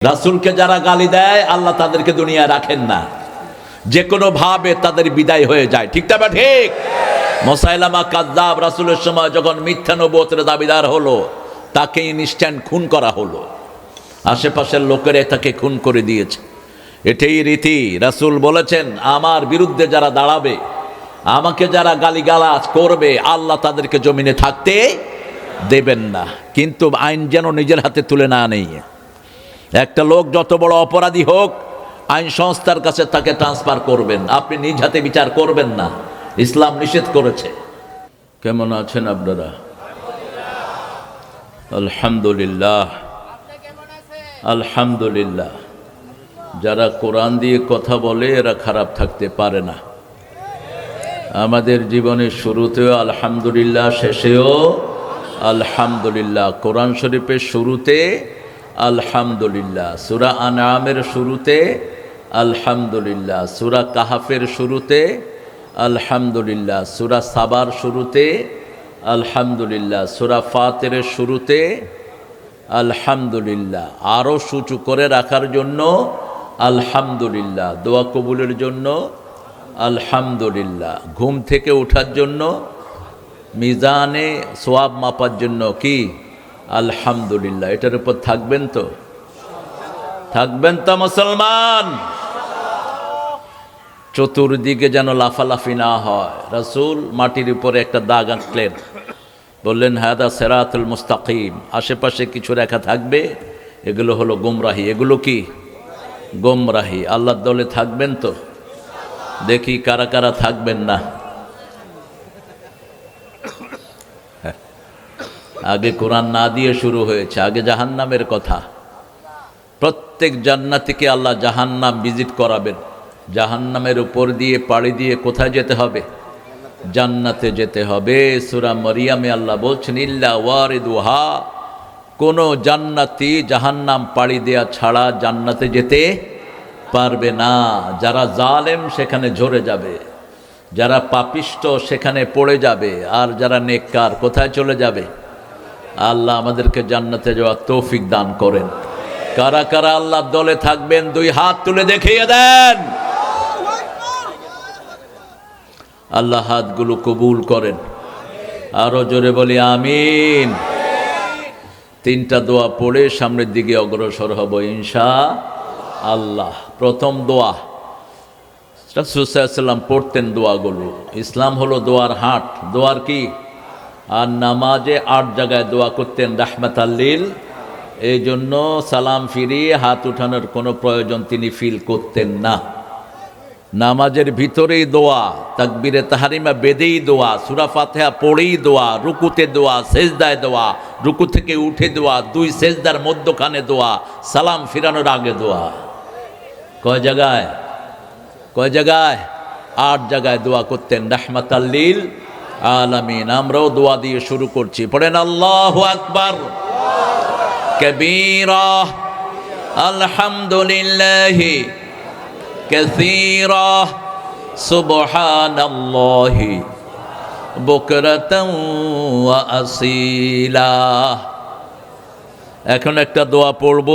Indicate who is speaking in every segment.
Speaker 1: রাসূলকে যারা গালি দেয় আল্লাহ তাদেরকে দুনিয়ায় রাখেন না, যে কোনো ভাবে তাদের বিদায় হয়ে যায়। ঠিক না ঠিক? মুসাইলামা কাযযাব রাসূলের সময় যখন মিথ্যা নবুয়তের দাবিদার হলো, তাকে ইনস্ট্যান্ট খুন করা হলো। আশেপাশের লোকেরা তাকে খুন করে দিয়েছে। এটাই রীতি। রাসূল বলেছেন, আমার বিরুদ্ধে যারা দাঁড়াবে, আমাকে যারা গালিগালাজ করবে, আল্লাহ তাদেরকে জমিনে থাকতে দেবেন না। কিন্তু আইন যেন নিজের হাতে তুলে না নেই। একটা লোক যত বড় অপরাধী হোক, আইন সংস্থার কাছে তাকে ট্রান্সফার করবেন, আপনি নিজ হাতে বিচার করবেন না। ইসলাম নিষেধ করেছে। কেমন আছেন আপনারা? আলহামদুলিল্লাহ, আলহামদুলিল্লাহ। যারা কোরআন দিয়ে কথা বলে এরা খারাপ থাকতে পারে না। আমাদের জীবনের শুরুতেও আলহামদুলিল্লাহ, শেষেও আলহামদুলিল্লাহ। কোরআন শরীফের শুরুতে আলহামদুলিল্লাহ, সূরা আনআমের শুরুতে আলহামদুলিল্লাহ, সূরা কাহাফের শুরুতে আলহামদুলিল্লাহ, সূরা সাবার শুরুতে আলহামদুলিল্লাহ, সূরা ফাতিরের শুরুতে আলহামদুলিল্লাহ। আরও সূচু করে রাখার জন্য আলহামদুলিল্লাহ, দোয়া কবুলের জন্য আলহামদুলিল্লাহ, ঘুম থেকে ওঠার জন্য, মিজানে সওয়াব মাপার জন্য কি আলহামদুলিল্লাহ। এটার উপর থাকবেন তো? থাকবেন তো মুসলমান? চতুর্দিকে যেন লাফালাফি না হয়। রাসূল মাটির উপরে একটা দাগ আঁকলেন, বললেন হাদা সিরাতুল মুস্তাকিম। আশেপাশে কিছু রেখা থাকবে, এগুলো হলো গোমরাহি। এগুলো কি? গোমরাহি। আল্লাহর দলে থাকবেন তো? দেখি কারা কারা থাকবেন না। আগে কোরআন না দিয়ে শুরু হয়েছে, আগে জাহান্নামের কথা। প্রত্যেক জান্নাতীকে আল্লাহ জাহান্নাম ভিজিট করাবেন। জাহান্নামের উপর দিয়ে পাড়ি দিয়ে কোথায় যেতে হবে? জান্নাতে যেতে হবে। সূরা মরিয়মে আল্লাহ বলছেন, ইল্লা ওয়ারিদুহা, কোনো জান্নাতি জাহান্নাম পাড়ি দেয়া ছাড়া জান্নাতে যেতে পারবে না। যারা জালেম সেখানে ঝরে যাবে, যারা পাপিষ্ট সেখানে পড়ে যাবে, আর যারা নেককার কোথায় চলে যাবে? আল্লাহ আমাদেরকে জান্নাতে যাওয়ার তৌফিক দান করেন। কারা কারা আল্লাহর দলে থাকবেন দুই হাত তুলে দেখিয়ে দেন। আল্লাহ হাতগুলো কবুল করেন। আরো জোরে বলি আমিন। তিনটা দোয়া পড়ে সামনের দিকে অগ্রসর হব ইনশাআল্লাহ। প্রথম দোয়া, রাসূল সাল্লাল্লাহু আলাইহি ওয়াসাল্লাম পড়তেন দোয়াগুলো। ইসলাম হলো দোয়ার হাট। দোয়ার কি? আর নামাজে 8 জায়গায় দোয়া করতেন রাহমাতাল লিল। এই জন্য সালাম ফিরিয়ে হাত উঠানোর কোনো প্রয়োজন তিনি ফিল করতেন না। নামাজের ভিতরেই দোয়া, তাকবীরে তাহরিমা বেদেই দোয়া, সূরা ফাতিহা পড়েই দোয়া, রুকুতে দোয়া, সেজদায় দোয়া, রুকু থেকে উঠে দোয়া, 2 সেজদার মধ্যখানে দোয়া, সালাম ফিরানোর আগে দোয়া। কয় জায়গায়? কয় জায়গায়? 8 জায়গায় দোয়া করতেন রাহমাতাল লিল আলামিন। আমরাও দোয়া দিয়ে শুরু করছি। পড়েন আল্লাহু আকবার কবীরা, আলহামদুলিল্লাহি কাসীরা, সুবহানাল্লাহি বুকরাতান ওয়া আসীলা। এখন একটা দোয়া পড়ব,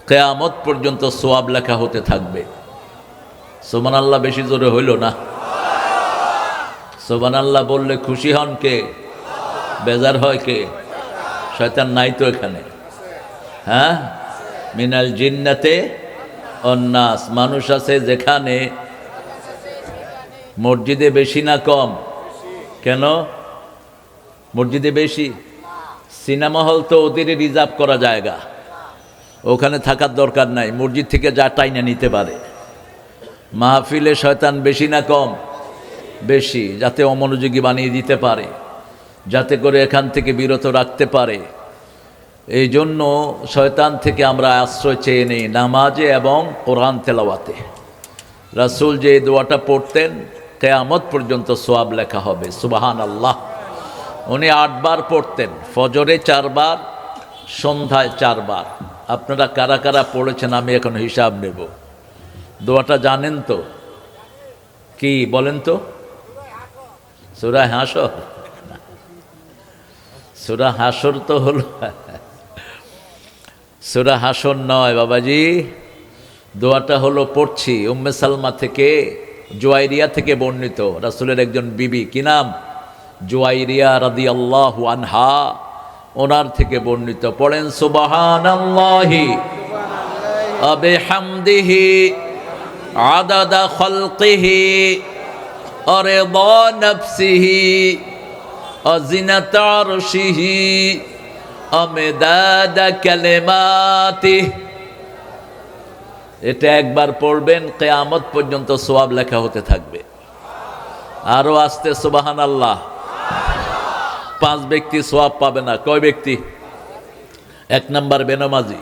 Speaker 1: কিয়ামত পর্যন্ত সওয়াব লেখা হতে থাকবে। সুবহানাল্লাহ বেশি জোরে হইল না? সুবহানাল্লাহ বললে খুশি হন কে? বেজার হয় কে? শয়তান নাই তো এখানে? হ্যাঁ, মিনাল জিন্নাতে অন্নাস। মানুষ আছে যেখানে। মসজিদে বেশি না কম? কেন মসজিদে বেশি? সিনেমা হল তো ওদের রিজার্ভ করা জায়গা, ওখানে থাকার দরকার নাই। মসজিদ থেকে যা টাইনা নিতে পারে। মাহফিলে শয়তান বেশি না কম? বেশি, যাতে অমনোযোগী বানিয়ে দিতে পারে, যাতে করে এখান থেকে বিরত রাখতে পারে। এই জন্য শয়তান থেকে আমরা আশ্রয় চেয়ে নেই নামাজে এবং কোরআন তেলাওয়াতে। রাসূল যে দোয়াটা পড়তেন, কিয়ামত পর্যন্ত সওয়াব লেখা হবে। সুবহানাল্লাহ। উনি 8 বার পড়তেন, ফজরে 4 বার, সন্ধ্যায় 4 বার। আপনারা কারা কারা পড়েছেন আমি এখন হিসাব নেব। দোয়াটা জানেন তো? কি বলেন তো? সূরা হাসর। সূরা হাসর তো হলো সূরা হাসর নয় বাবাজি, দোয়াটা হলো পড়ছি উম্মে সালমা থেকে, জুয়াইরিয়া থেকে বর্ণিত, রাসূলের একজন বিবি, কি নাম? জুয়াইরিয়া রাদিয়াল্লাহু আনহা, ওনার থেকে বর্ণিত। পড়েন সুবহানাল্লাহি ওয়া বিহামদিহি আদাদা খালকিহি ওয়া রিদা নাফসিহি ওয়া জিনাতা আরশিহি ওয়া মিদাদা কালিমাতিহি। এটা একবার পড়বেন, কিয়ামত পর্যন্ত সওয়াব লেখা হতে থাকবে। আরো আস্তে সুবহানাল্লাহ। 5 ব্যক্তি সওয়াব পাবে না। কয় ব্যক্তি? 1 নাম্বার বেনামাজি।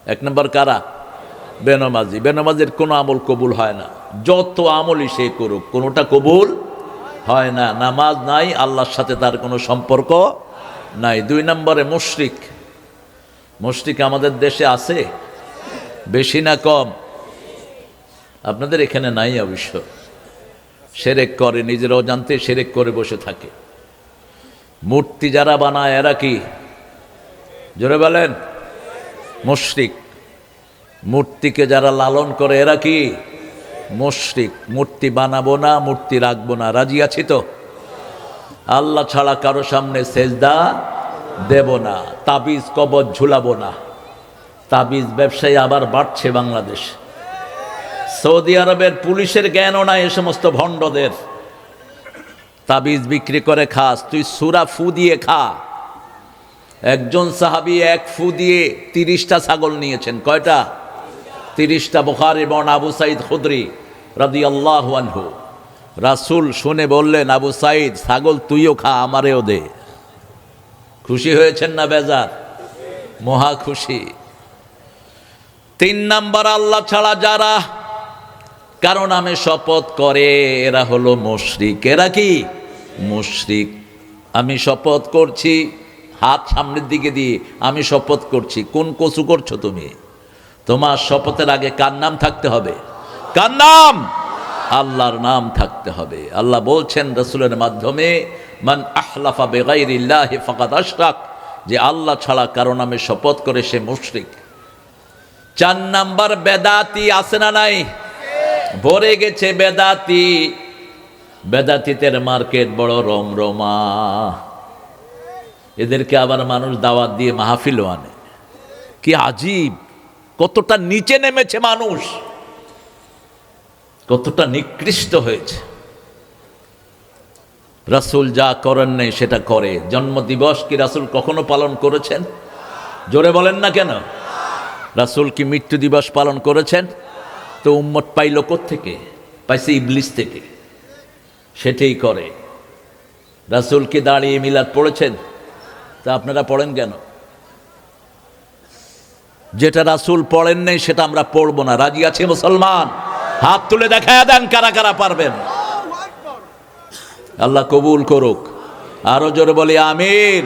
Speaker 1: 1 নাম্বার কারা? বেনামাজি। বেনামাজির কোনো আমল কবুল হয় না, যত আমলই সে করুক কোনোটা কবুল হয় না। নামাজ নাই, আল্লাহর সাথে তার কোনো সম্পর্ক নাই। 2 নম্বরে মুশরিক। মুশরিক আমাদের দেশে আছে বেশি না কম? আপনাদের এখানে নাই অবশ্য। শিরক করে, নিজের অজান্তে শিরক করে বসে থাকে। মূর্তি যারা বানায় এরা কি? জোরে বলেন। মুশরিক। মূর্তিকে যারা লালন করে এরা কি? মুশরিক। মূর্তি বানাবো না, মূর্তি রাখবো না, রাজি আছি তো? আল্লাহ ছাড়া কারো সামনে সেজদা দেব না, তাবিজ কবজ ঝুলাবো না। তাবিজ ব্যবসায়ী আবার বাড়ছে বাংলাদেশ। সৌদি আরবের পুলিশের জ্ঞানও নাই এ সমস্ত ভণ্ডদের। তাবিজ বিক্রি করে খাস, তুই সূরা ফু দিয়ে খা। একজন সাহাবী 1 ফু দিয়ে 30টা ছাগল নিয়েছেন। কয়টা? 30টা। বুখারী বর্ণনা, আবু সাঈদ খুদরি রাদিয়াল্লাহু আনহু। রাসূল শুনে বললেন, আবু সাঈদ ছাগল তুইও খা, আমারেও দে। খুশি হয়েছেন না বেজার? মহা খুশি। 3 নাম্বার, আল্লাহ ছাড়া যারা কারো নামে শপথ করে এরা হলো মুশরিক। এরা কি? মুশরিক। আমি শপথ করছি, হাত সামনের দিকে দিয়ে আমি শপথ করছি। কোন কসু করছো তুমি? তোমার শপথের আগে কার নাম থাকতে হবে? কার নাম? আল্লাহর নাম থাকতে হবে। আল্লাহ বলছেন রাসূলের মাধ্যমে, মান আহলাফা বিগাইরিল্লাহি ফাকাদ আশরাক, যে আল্লাহ ছাড়া কারো নামে শপথ করে সে মুশরিক। 4 নাম্বার বেদাতি। আছে না নাই? ভরে গেছে বেদাতি। বেদাতিদের মার্কেট বড় রমরমা। এদেরকে আবার মানুষ দাওয়াত দিয়ে মাহফিলও আনে। কি আজীব! কতটা নিচে নেমেছে মানুষ, কতটা নিকৃষ্ট হয়েছে। রাসূল যা করেন নাই সেটা করে। জন্মদিবস কি রাসূল কখনো পালন করেছেন? জোরে বলেন না কেন? রাসূল কি মৃত্যু দিবস পালন করেছেন? তো উম্মত পাইল কোত্থেকে? পাইছে ইবলিস থেকে। সেটাই করে। রাসূল কি দাঁড়িয়ে মিলাদ পড়েছেন? তা আপনারা পড়েন কেন? যেটা রাসূল পড়েন নাই সেটা আমরা পড়বো না। রাজি আছে মুসলমান? হাত তুলে দেখায়া দেন কারা কারা পারবেন। আল্লাহ কবুল করুক। আরো জোরে বলি আমিন।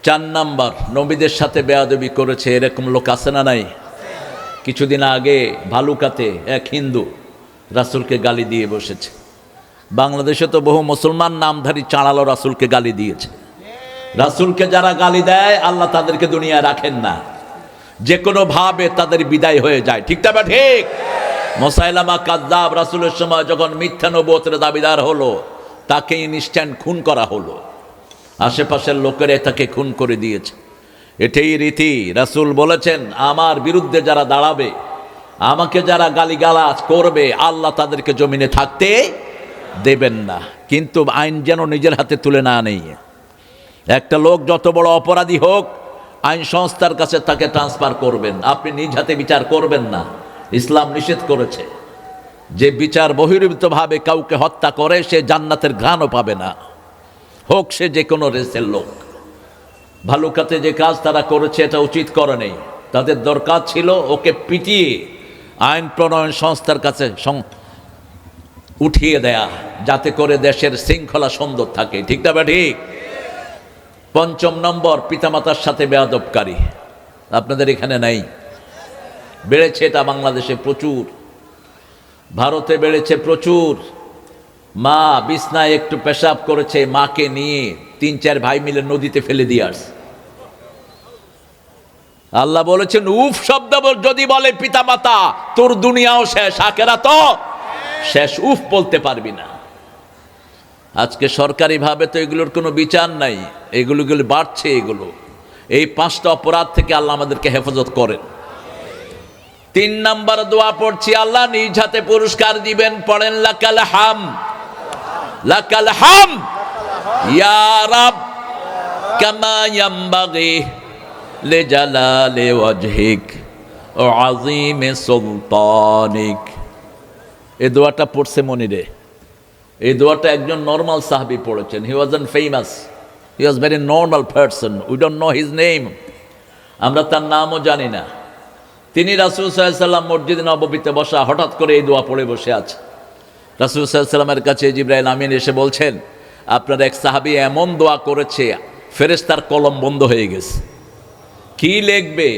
Speaker 1: 4 নাম্বার, নবীদের সাথে বেয়াদবি করেছে। এরকম লোক আছে না নাই? কিছুদিন আগে ভালুকাতে এক হিন্দু রাসূলকে গালি দিয়ে বসেছে। বাংলাদেশে তো বহু মুসলমান নামধারী চাঁড়ালো রাসূলকে গালি দিয়েছে। রাসূলকে যারা গালি দেয় আল্লাহ তাদেরকে দুনিয়ায় রাখেন না, যে কোনো ভাবে তাদের বিদায় হয়ে যায়। ঠিক না? ঠিক। মুসাইলামা কাযযাব রাসূলের সময় যখন মিথ্যা নবুয়তের দাবিদার হলো, তাকে ইনস্ট্যান্ট খুন করা হলো। আশেপাশের লোকেরা তাকে খুন করে দিয়েছে। এটাই রীতি। রাসূল বলেছেন, আমার বিরুদ্ধে যারা দাঁড়াবে, আমাকে যারা গালিগালাজ করবে, আল্লাহ তাদেরকে জমিনে থাকতে দেবেন না। কিন্তু আইন যেন নিজের হাতে তুলে না নেই। একটা লোক যত বড় অপরাধী হোক, আইন সংস্থার কাছে তাকে ট্রান্সফার করবেন, আপনি নিজ হাতে বিচার করবেন না। ইসলাম নিষেধ করেছে যে বিচার বহির্ভূতভাবে কাউকে হত্যা করে সে জান্নাতের ঘ্রাণও পাবে না, হোক সে যে কোনো রেসের লোক। ভালুকাতে যে কাজ তারা করেছে এটা উচিত করে নেই। তাদের দরকার ছিল ওকে পিটিয়ে আইন প্রণয়ন সংস্থার কাছে উঠিয়ে দেয়া, যাতে করে দেশের শৃঙ্খলা সুন্দর থাকে। ঠিক না? ঠিক। 5 নম্বর, পিতামাতার সাথে বেয়াদবকারী। আপনাদের এখানে নাই? বেড়েছে এটা বাংলাদেশে প্রচুর, ভারতে বেড়েছে প্রচুর। মা বিছনায় একটু পেশাব করেছে, মাকে নিয়ে 3-4 ভাই মিলে নদীতে ফেলে দিয়ে আসছে। আল্লাহ বলেছেন উফ শব্দ যদি বলে পিতামাতা তোর দুনিয়াও শেষ, আখিরাত তো শেষ, উফ বলতে পারবি না। আজকে সরকারিভাবে তো এগুলোর কোনো বিচার নাই, এগুলো বাড়ছে। এগুলো এই 5টা অপরাধ থেকে আল্লাহ আমাদেরকে হেফাজত করেন। 3 নাম্বার দোয়া পড়ছি, আল্লাহ নিজ হাতে পুরস্কার দিবেন। পড়েন লাকাল হাম, লাকাল হাম ইয়া রাব কামা ইয়ামবাগি লিজালালি ওয়াজহিক ওয়া আযীমি সুলতানিক। এই দোয়াটা পড়ছে মনিরে। এই দোয়াটা একজন নর্মাল সাহাবী পড়েছেন। He wasn't famous, he was very normal person, we don't know his name, আমরা তার নামও জানি না। তিনি রাসূল সাল্লাল্লাহু আলাইহি ওয়াসাল্লাম মসজিদে নববীতে বসা, হঠাৎ করে এই দোয়া পড়ে বসে আছে। রাসূল সাল্লাল্লাহু আলাইহি ওয়াসাল্লামের কাছে জিবরাইল আমিন এসে বলছেন আপনার এক সাহাবী এমন দোয়া করেছে ফেরেশতার কলম বন্ধ হয়ে গেছে। কি লিখবে?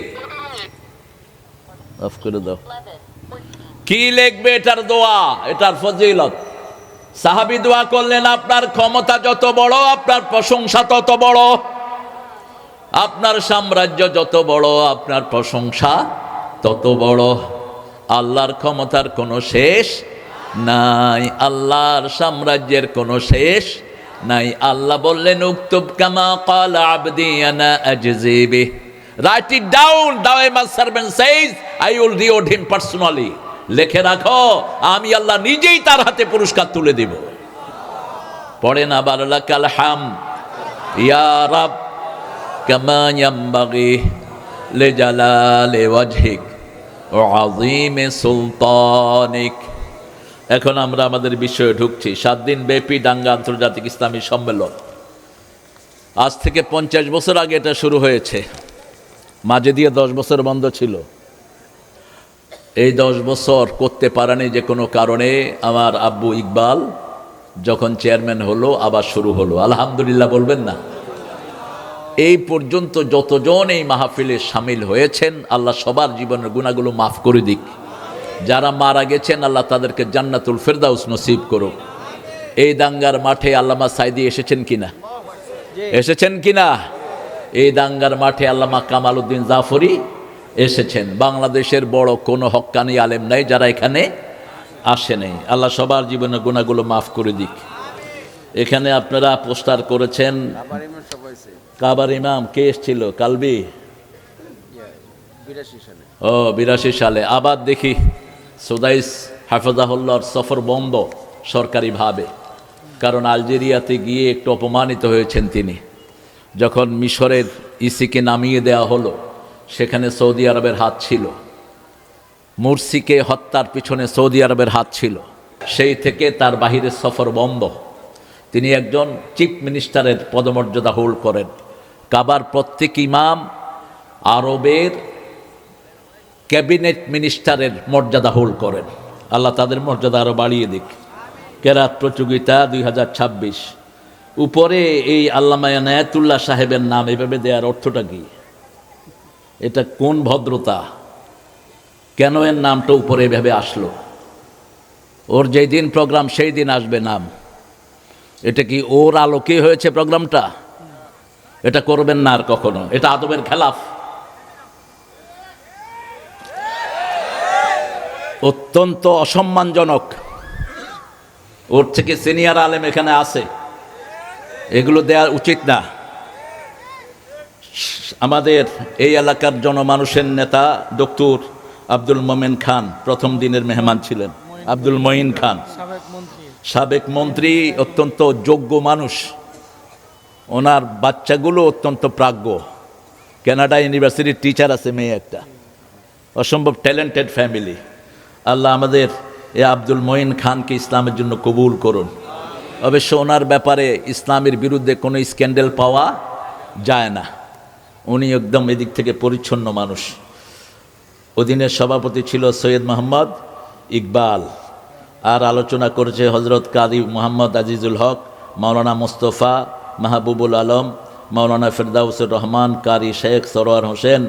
Speaker 1: অফ করে দাও। কি লিখবে এটার দোয়া, এটার ফজিলত? সাহাবী দোয়া করলেন আপনার ক্ষমতা যত বড় আপনার প্রশংসা তত বড়, আপনার সাম্রাজ্য যত বড় আপনার প্রশংসা তত বড়। আল্লাহর ক্ষমতার কোনো শেষ নাই, আল্লাহর সাম্রাজ্যের কোনো শেষ নাই। আল্লাহ বললেন উকতুব কামা ক্বালা আবদি আনা আজজি বিহি, রাইট ইট ডাউন, দাও মাই servant সেইজ I will reward him personally. লিখে রাখো আমি আল্লাহ নিজেই তার হাতে পুরস্কার তুলে দেব। পড়েন আবার লাকাল হাম ইয়া রাব কামা ইয়ামবাগি লিজালালি ওয়াজহিক ওয়া আযীমি সুলতানিক। এখন আমরা আমাদের বিষয়ে ঢুকছি। 7 দিন ব্যাপী দাঙ্গা আন্তর্জাতিক ইসলামী সম্মেলন। আজ থেকে 50 বছর আগে এটা শুরু হয়েছে, মাঝে দিয়ে 10 বছর বন্ধ ছিল। এই 10 বছর করতে পারেনি যে কোনো কারণে। আমার আব্বু ইকবাল যখন চেয়ারম্যান হলো আবার শুরু হলো, আলহামদুলিল্লাহ বলবেন না? এই পর্যন্ত যতজন এই মাহফিলে শামিল হয়েছেন আল্লাহ সবার জীবনের গুনাহগুলো মাফ করে দিক। যারা মারা গেছেন আল্লাহ তাদেরকে জান্নাতুল ফেরদাউস নসিব করুক। এই দাঙ্গার মাঠে আল্লামা সাইদি এসেছেন কিনা? এসেছেন কিনা? এই দাঙ্গার মাঠে আল্লামা কামাল উদ্দিন জাফরি এসেছেন। বাংলাদেশের বড় কোনো হক্কানি আলেম নাই যারা এখানে আসে নাই। আল্লাহ সবার জীবনের গুনাহগুলো মাফ করে দিক। এখানে আপনারা পোস্টার করেছেন। কাবার ইমাম কে এসেছিল? কালবি, 82 সালে। আবার দেখি সুদাইস হাফেজাহুল্লাহর সফর বন্ধ সরকারিভাবে, কারণ আলজেরিয়াতে গিয়ে একটু অপমানিত হয়েছেন তিনি। যখন মিশরের ইসিকে নামিয়ে দেওয়া হলো সেখানে সৌদি আরবের হাত ছিল, মুরসিকে হত্যার পিছনে সৌদি আরবের হাত ছিল। সেই থেকে তার বাহিরের সফর বন্ধ। তিনি একজন চিফ মিনিস্টারের পদমর্যাদা হোল্ড করেন। কাবার প্রত্যেক ইমাম আরবের ক্যাবিনেট মিনিস্টারের মর্যাদা হোল্ড করেন। আল্লাহ তাদের মর্যাদা আরও বাড়িয়ে দিক। কেরাত প্রতিযোগিতা 2026। উপরে এই আল্লামা ইনায়েতুল্লাহ সাহেবের নাম এভাবে দেওয়ার অর্থটা কি? এটা কোন ভদ্রতা? কেন এর নামটা উপরে এভাবে আসলো? ওর যেই দিন প্রোগ্রাম সেই দিন আসবে নাম। এটা কি ওর আলোকে হয়েছে প্রোগ্রামটা? এটা করবেন না আর কখনো, এটা আদবের খেলাফ। অত্যন্ত অসম্মানজনক। ওর থেকে সিনিয়র আলেম এখানে আছে, এগুলো দেওয়া উচিত না। আমাদের এই এলাকার জনমানুষের নেতা ডক্টর আব্দুল মোমেন খান প্রথম দিনের মেহমান ছিলেন। আব্দুল মঈন খান সাবেক মন্ত্রী, অত্যন্ত যোগ্য মানুষ। ওনার বাচ্চাগুলো অত্যন্ত প্রাজ্ঞ। কানাডা ইউনিভার্সিটির টিচার আছে মেয়ে একটা, অসম্ভব ট্যালেন্টেড ফ্যামিলি। আল্লাহ আমাদের এ আব্দুল মঈন খানকে ইসলামের জন্য কবুল করুন। অবশ্য ওনার ব্যাপারে ইসলামের বিরুদ্ধে কোনো স্ক্যান্ডেল পাওয়া যায় না। উনি একদম এদিক থেকে পরিচ্ছন্ন মানুষ। অধীনের সভাপতি ছিল সৈয়দ মোহাম্মদ ইকবাল। আর আলোচনা করেছে হজরত কাজী মোহাম্মদ আজিজুল হক, মাওলানা মুস্তফা, মাহবুবুল আলম, মাওলানা ফেরদাউসুর রহমান, কারি শেখ সরোয়ার হোসেন,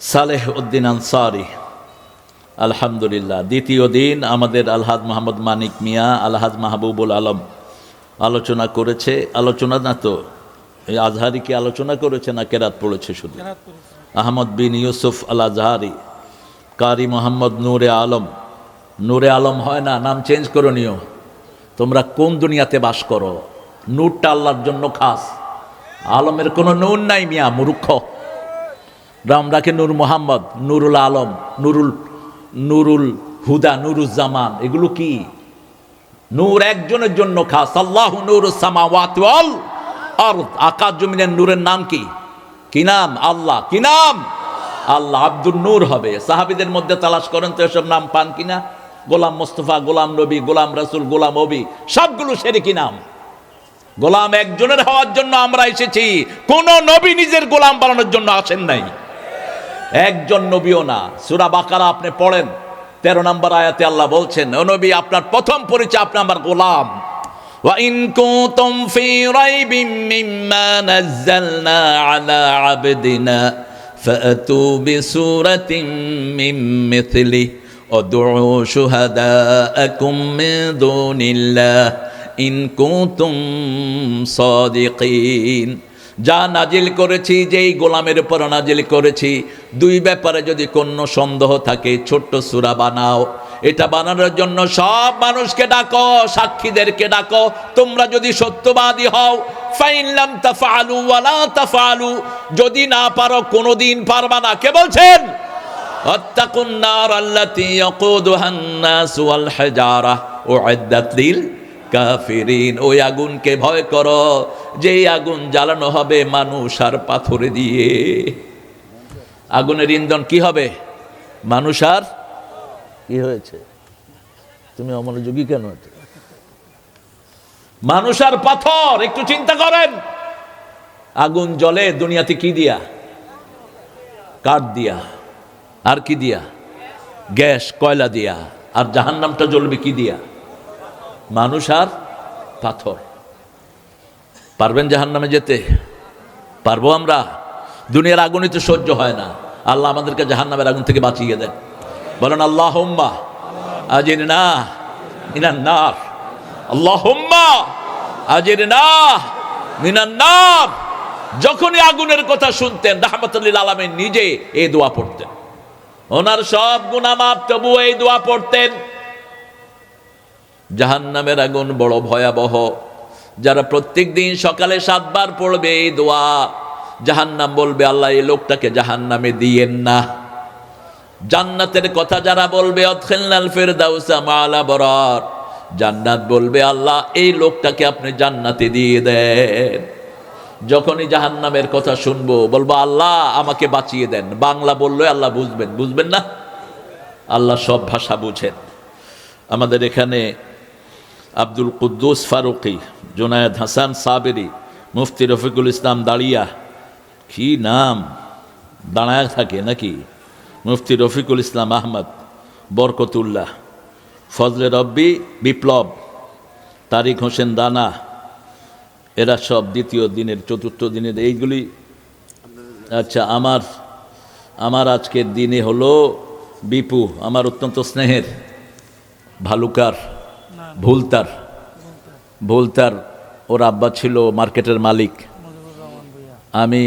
Speaker 1: সালেহ উদ্দিন আনসারি। আলহামদুলিল্লাহ। দ্বিতীয় দিন আমাদের আলহাজ মোহাম্মদ মানিক মিয়া, আলহাজ মাহবুবুল আলম আলোচনা করেছে। আলোচনা না তো এই আজহারি কি আলোচনা করেছে না কেরাত পড়েছে? শুধু আহমদ বিন ইউসুফ আল আজহারি, কারি মোহাম্মদ নূরে আলম। নূরে আলম হয় না, নাম চেঞ্জ করে নিও। তোমরা কোন দুনিয়াতে বাস করো? নূরটা আল্লাহর জন্য খাস, আলমের কোনো নূর নাই মিয়া, মূর্খ। রামরাকে নূর মোহাম্মদ, নুরুল আলম, নুরুল হুদা, নুরুজ্জামান, এগুলো কি? নূর একজনের জন্য খাস, আল্লাহু নূরুস সামাওয়াতি ওয়াল আরদ। আকাশ জমিনের নূরের নাম কি? কি নাম? আল্লাহ। কি নাম? আল্লাহ। আব্দুল নূর হবে। সাহাবীদের মধ্যে তালাশ করেন তো এসব নাম পান কিনা? গোলাম মোস্তফা, গোলাম নবী, গোলাম রাসূল, গোলাম অবি, সবগুলো শিরকি নাম। গোলাম একজনের হওয়ার জন্য আমরা এসেছি, কোন নবী নিজের গোলাম বানানোর জন্য আসেন নাই, একজন নবীও না। সূরা বাকারা আপনি পড়েন, 13 নম্বর আয়াতে আল্লাহ বলছেন, ও নবী আপনার প্রথম পরিচয় আপনি আমার গোলাম। ওয়া ইন কুনতুম ফি রাইবিম মিম্মা নাযালনা আলা আবদিনা ফাতু বিসূরাতিন মিন মিথলি উদউ শুহাদাআকুম মিন দুনিল্লাহ ইন কুনতুম সাদিকিন। যা নাজিল করেছি, যেই গোলামের উপর নাজিল করেছি, দুই ব্যাপারে যদি কোনো সন্দেহ থাকে, ছোট্ট সূরা বানাও। এটা বানানোর জন্য সব মানুষকে ডাকো, সাক্ষীদেরকে ডাকো, তোমরা যদি সত্যবাদী হও। ফাইন লাম তাফআলু ওয়া লা তাফআলু, যদি না পারো কোনোদিন পারবা না। কে বলছেন? আত্তাকুন নার আল্লাতী ইয়াকুদুহান নাস ওয়াল হিজারা উইদ্দাত লিল কাফিরিন। ওই আগুনকে ভয় করো, যেই আগুন জ্বালানো হবে মানুষ আর পাথরে দিয়ে। আগুনের ইন্ধন কি হবে? মানুষ আর কি হয়েছে? তুমি অমনোযোগী কেন? মানুষ আর পাথর। একটু চিন্তা করেন, আগুন জ্বলে দুনিয়াতে কি দিয়া? কাঠ দিয়া। আর কি দিয়া? গ্যাস, কয়লা দিয়া। আর জাহান্নামটা জ্বলবে কি দিয়া? মানুষ আর পাথর। পারবেন জাহান্নামে যেতে? পারবো আমরা? দুনিয়ার আগুনই তো সহ্য হয় না। আল্লাহ আমাদেরকে জাহান্নামের আগুন থেকে বাঁচিয়ে দেন। বলেন আল্লাহুম্মা আজিরনা মিনান নার, আল্লাহুম্মা আজিরনা মিনান নার। যখনই আগুনের কথা শুনতেন, রাহমাতুল লিল আলামিন নিজে এই দোয়া পড়তেন। ওনার সব গুনাহ মাফ, তবু এই দোয়া পড়তেন। জাহান্নামের আগুন বড় ভয়াবহ। যারা প্রত্যেক দিন সকালে 7 বার পড়বে এই দোয়া, জাহান্নাম বলবে আল্লাহ এই লোকটাকে জাহান্নামে দিয়েন না। জান্নাতের কথা যারা বলবে আদখিলনাল ফিরদাউসা মা'আল আবরার, জান্নাত বলবে আল্লাহ এই লোকটাকে আপনি জান্নাতে দিয়ে দেন। যখনই জাহান্নামের কথা শুনবো বলবো আল্লাহ আমাকে বাঁচিয়ে দেন। বাংলা বললে আল্লাহ বুঝবেন, বুঝবেন না? আল্লাহ সব ভাষা বুঝেন। আমাদের এখানে আব্দুল কুদ্দুস ফারুকি, জুনায়েদ হাসান সাবেরি, মুফতি রফিকুল ইসলাম দাঁড়িয়া, কি নাম, দাঁড়ায় থাকে নাকি? মুফতি রফিকুল ইসলাম আহমদ, বরকতুল্লাহ, ফজলে রব্বি বিপ্লব, তারিক হোসেন দানা, এরা সব দ্বিতীয় দিনের, চতুর্থ দিনের এইগুলি। আচ্ছা, আমার আজকের দিনে হলো বিপু, আমার অত্যন্ত স্নেহের, ভালুকার, ভুলতার ওর আব্বা ছিল মার্কেটের মালিক। আমি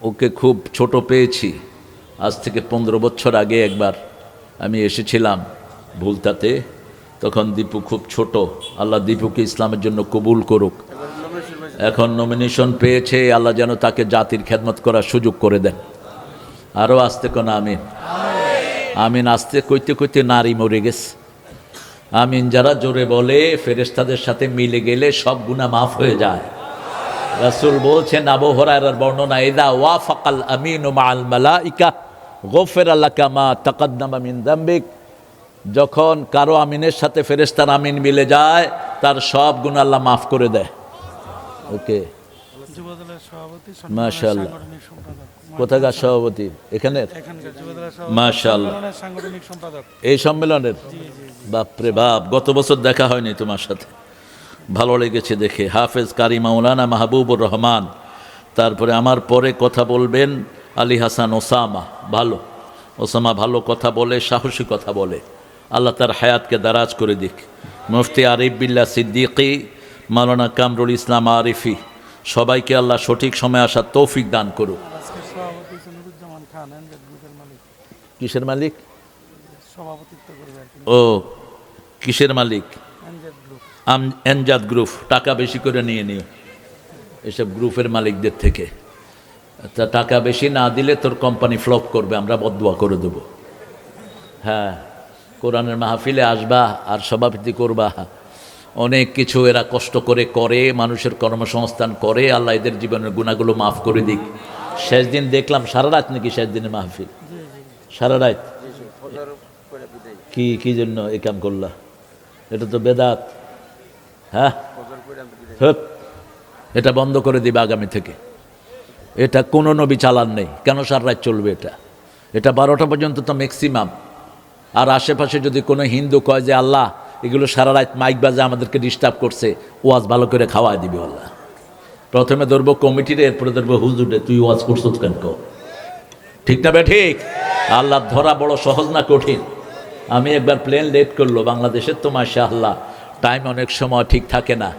Speaker 1: ওকে খুব ছোট পেয়েছি। আজ থেকে 15 বছর আগে একবার আমি এসেছিলাম ভুলতাতে, তখন দীপু খুব ছোট। আল্লাহ দীপুকে ইসলামের জন্য কবুল করুক। এখন নমিনেশন পেয়েছে, আল্লাহ যেন তাকে জাতির খেদমত করার সুযোগ করে দেন। আরও আসতে কোন আমিন, আমিন। আসতে কইতে কইতে নারী মরে গেছে। আমিন যারা জোরে বলে ফেরেশতাদের সাথে মিলে গেলে সব গুনাহ মাফ হয়ে যায়। রাসূল বলছেন, আবু হুরায়রার বর্ণনা, ইযা ওয়াফাকাল আমিনু মাআল মালাইকা গফিরা লাকা মা তাকাদ্দামা মিন যামবিক। যখন কারো আমিনের সাথে ফেরেশতার আমিন মিলে যায়, তার সব গুনাহ আল্লাহ মাফ করে দেয়। ওকে, মাশাআল্লাহ। কোথাকার সভাপতি? এখানের? মাশাআল্লাহ। এই সম্মেলনের? বাপরে বাপ, গত বছর দেখা হয়নি তোমার সাথে, ভালো লেগেছে দেখে। হাফেজ কারি মাওলানা মাহবুবুর রহমান, তারপরে আমার পরে কথা বলবেন আলী হাসান ওসামা। ওসামা ভালো কথা বলে, সাহসী কথা বলে। আল্লাহ তার হায়াতকে দারাজ করে দিক। মুফতি আরিফ বিল্লাহ সিদ্দিকী, মাওলানা কামরুল ইসলাম আরিফি, সবাইকে আল্লাহ সঠিক সময় আসার তৌফিক দান করুক। কিসের মালিক?
Speaker 2: সভাপতিত্ব করবে আর কি।
Speaker 1: ও কিসের মালিক?
Speaker 2: NZ group.
Speaker 1: এনজাদ গ্রুপ। টাকা বেশি করে নিয়ে নিও এসব গ্রুপের মালিকদের থেকে। তা টাকা বেশি না দিলে তোর কোম্পানি ফ্লপ করবে, আমরা বদদুয়া করে দেবো। হ্যাঁ, কোরআনের মাহফিলে আসবা আর সভাপতি করবা, অনেক কিছু এরা কষ্ট করে করে, মানুষের কর্মসংস্থান করে। আল্লাহ এদের জীবনের গুণাগুলো মাফ করে দিক। শেষ দিন দেখলাম সারা রাত নাকি শেষ দিনের মাহফিল? সারা রাত? কি কি জন্য এই কাম করলা? এটা তো বেদাত। হ্যাঁ, এটা বন্ধ করে দিবে আগামী থেকে। এটা কোনো নবী চালান নেই, কেন সারা রাত চলবে এটা? এটা 12টা পর্যন্ত তো ম্যাক্সিমাম। আর আশেপাশে যদি কোনো হিন্দু কয় যে আল্লাহ এগুলো সারা রাত মাইক বাজে আমাদেরকে ডিস্টার্ব করছে, ওয়াজ ভালো করে খাওয়াই দিবে আল্লাহ। প্রথমে ধরবো কমিটির, এরপরে ধরবো হুজুরে, তুই ওয়াজ করছো কেন? ঠিক না বে ঠিক? আল্লাহ ধরা বড় সহজ না কঠিন? আমি একবার প্লেন লেট করলো বাংলাদেশের, তো মাশাআল্লাহ টাইম অনেক সময় ঠিক থাকে না।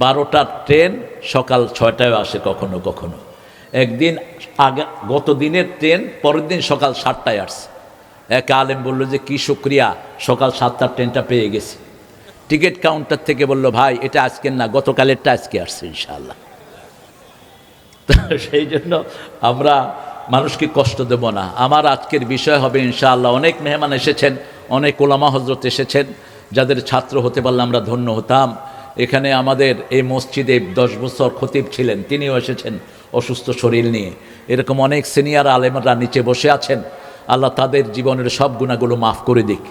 Speaker 1: 12টার ট্রেন সকাল 6টায় আসে কখনো কখনো। একদিন আগে গত দিনের ট্রেন পরের দিন সকাল 7টায় আসছে। এক আলেম বললো যে কি শুক্রিয়া, সকাল 7টার ট্রেনটা পেয়ে গেছি। টিকিট কাউন্টার থেকে বলল ভাই এটা আজকের না, গতকালেরটা আজকে আসছে ইনশাআল্লাহ। সেই জন্য আমরা মানুষকে কষ্ট দেব না। আমার আজকের বিষয় হবে ইনশাআল্লাহ, অনেক মেহমান এসেছেন, অনেক ওলামা হজরত এসেছেন, যাদের ছাত্র হতে পারলে আমরা ধন্য হতাম। এখানে আমাদের এই মসজিদে 10 বছর খতিব ছিলেন, তিনিও এসেছেন অসুস্থ শরীর নিয়ে। এরকম অনেক সিনিয়র আলেমরা নিচে বসে আছেন, আল্লাহ তাদের জীবনের সব গুণাগুলো মাফ করে দিক।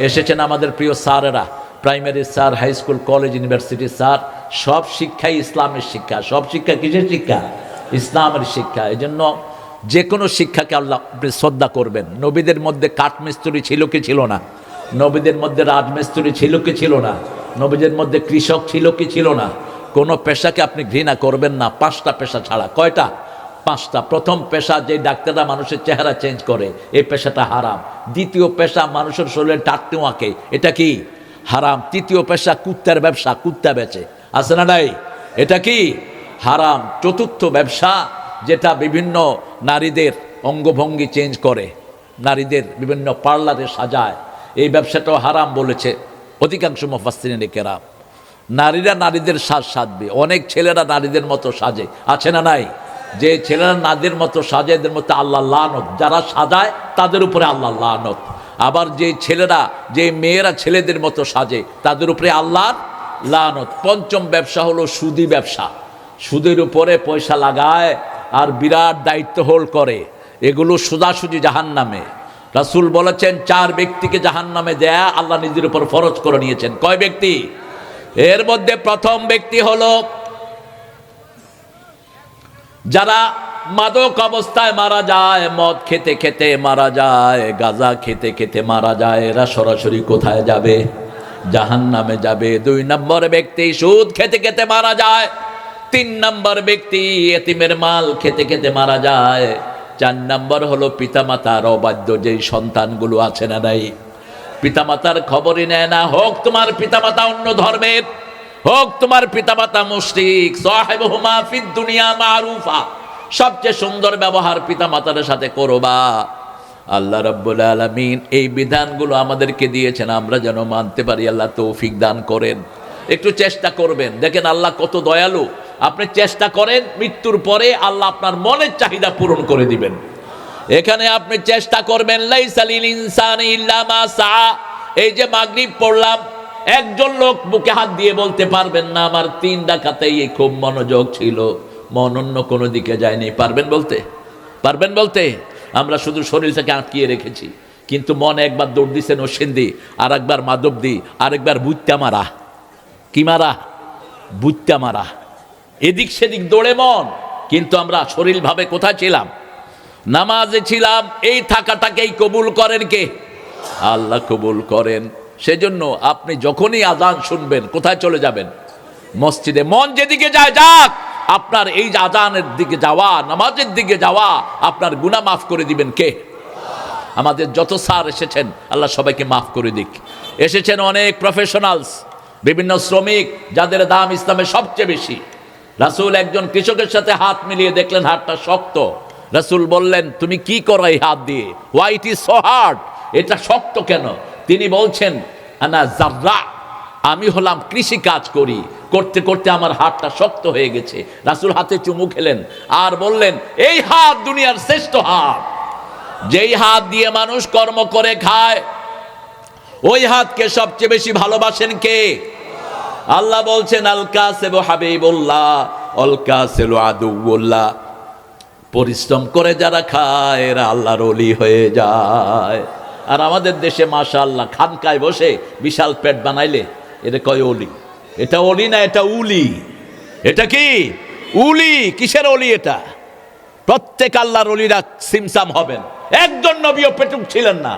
Speaker 1: এসেছেন আমাদের প্রিয় স্যারেরা, primary sir, high school, college, ইউনিভার্সিটির স্যার। সব শিক্ষাই ইসলামের শিক্ষা। সব শিক্ষা কিসের শিক্ষা? ইসলামের শিক্ষা। এই জন্য যে কোনো শিক্ষাকে আল্লাহ শ্রদ্ধা করবেন। নবীদের মধ্যে কাঠমিস্ত্রি ছিল কি ছিল না? নবীদের মধ্যে রাজমিস্ত্রি ছিল কি ছিল না? নবীদের মধ্যে কৃষক ছিল কি ছিল না? কোনো পেশাকে আপনি ঘৃণা করবেন না, 5টা পেশা ছাড়া। কয়টা? 5টা। প্রথম পেশা, যে ডাক্তাররা মানুষের চেহারা চেঞ্জ করে, এই পেশাটা হারাম। দ্বিতীয় পেশা, মানুষের শরীরে টাটতেও আঁকে, এটা কি? হারাম। তৃতীয় পেশা কুত্তার ব্যবসা, কুত্তা বেচে, আছে না নাই? এটা কি? হারাম। চতুর্থ ব্যবসা, যেটা বিভিন্ন নারীদের অঙ্গভঙ্গি চেঞ্জ করে, নারীদের বিভিন্ন পার্লারে সাজায়, এই ব্যবসাটাও হারাম বলেছে অধিকাংশ মুফাসসিরিনে কেরাম। নারীরা নারীদের সাজ সাজবে। অনেক ছেলেরা নারীদের মতো সাজে, আছে না নাই? যে ছেলেরা নারীদের মতো সাজে, এদের মতো আল্লাহ লানত। যারা সাজায় তাদের উপরে আল্লাহ লানত। আবার যে ছেলেরা, যে মেয়েরা ছেলেদের মতো সাজে, তাদের উপরে আল্লাহর লানত। পঞ্চম ব্যবসা হলো সুদি ব্যবসা। সুদের উপরে পয়সা লাগায় আর বিরাট দায়িত্ব হোল্ড করে, এগুলো সোজাসুজি জাহান্নামে। রাসূল বলেছেন 4 ব্যক্তিকে জাহান্নামে দেয়া আল্লাহ নিজের উপর ফরজ করে নিয়েছেন। কয় ব্যক্তি? এর মধ্যে প্রথম ব্যক্তি হলো যারা মাদক অবস্থায় মারা যায়, মদ খেতে খেতে মারা যায়, গাঁজা খেতে খেতে মারা যায়, এরা সরাসরি কোথায় যাবে? জাহান্নামে যাবে। 2 নম্বর ব্যক্তি সুদ খেতে খেতে মারা যায়। 3 নম্বর ব্যক্তি এতিমের মাল খেতে খেতে মারা যায়। 4 নম্বর হলো পিতামাতার অবাধ্য যেই সন্তানগুলো আছে না নাই, পিতামাতার খবরই নেয় না। হোক তোমার পিতামাতা অন্য ধর্মের, হোক তোমার পিতামাতা মুশরিক, সাহিবুহুমা ফিদ দুনিয়া মারুফা, সবচেয়ে সুন্দর ব্যবহার পিতামাতার সাথে করবা। আল্লাহ রাব্বুল আলামিন এই বিধানগুলো আমাদেরকে দিয়েছেন, আমরা যেন মানতে পারি। আল্লাহ তৌফিক দান করেন। একটু চেষ্টা করবেন, দেখেন আল্লাহ কত দয়ালু। আপনি চেষ্টা করেন, মৃত্যুর পরে আল্লাহ আপনার মনের চাহিদা পূরণ করে দিবেন। এখানে আপনি চেষ্টা করবেন, লাইসা লিল ইনসানি ইল্লা মা সা। এই যে মাগরিব পড়লাম, একজন লোক বুকে হাত দিয়ে বলতে পারবেন না আমার 3 রাকাতেই খুব মনোযোগ ছিল, মন অন্য কোনো দিকে যায়নি। পারবেন বলতে? পারবেন বলতে? আমরা শুধু শরীরটাকে আটকিয়ে রেখেছি, কিন্তু মন একবার দৌড় দিছে নরসিংদী, আর একবার মাধবদী, আরেকবার বুইত্তা মারা। কি মারা? বুইত্তা মারা। এদিক সেদিক দৌড়ে মন, কিন্তু আমরা শরীরভাবে কোথায় ছিলাম? নামাজে ছিলাম। এই থাকাটাকেই কবুল করেন কে? আল্লাহ কবুল করেন। সেজন্য আপনি যখনই আজান শুনবেন কোথায় চলে যাবেন? মসজিদে। মন যেদিকে যায় যাক, আপনার এই যে আজানের দিকে যাওয়া, নামাজের দিকে যাওয়া, আপনার গুনাহ মাফ করে দিবেন কে? আমাদের যত স্যার এসেছেন আল্লাহ সবাইকে মাফ করে দিক। এসেছেন অনেক প্রফেশনালস, বিভিন্ন শ্রমিক, যাদের দাম ইসলামে সবচেয়ে বেশি। রাসূল একজন কৃষকের সাথে হাত মিলিয়ে দেখলেন হাতটা শক্ত, রাসূল বললেন, তুমি কি করো এই হাত দিয়ে? Why it is so hard, এটা শক্ত কেন? তিনি বলছেন, আনা জাররা, আমি হলাম কৃষি কাজ করি, করতে করতে আমার হাতটা শক্ত হয়ে গেছে। রাসূল হাতে চুমু খেলেন আর বললেন, এই হাত দুনিয়ার শ্রেষ্ঠ হাত। যেই হাত দিয়ে মানুষ কর্ম করে খায়, ওই হাতকে সবচেয়ে বেশি ভালোবাসেন কে? আল্লাহ বলছেন, আল কাসিবু হাবিবুল্লাহ আল কাসিলু আদুউল্লাহ। পরিশ্রম করে যারা খায় এরা আল্লাহর ওলি হয়ে যায়। আর আমাদের দেশে মাশাআল্লাহ খানকায় বসে বিশাল পেট বানাইলে এটা কয় ওলি। এটা ওলি না, এটা উলি। এটা কি উলি? কিসের ওলি এটা? প্রত্যেক আল্লাহর ওলিরা সিমসাম হবেন। একজন নবীও পেটুক ছিলেন না।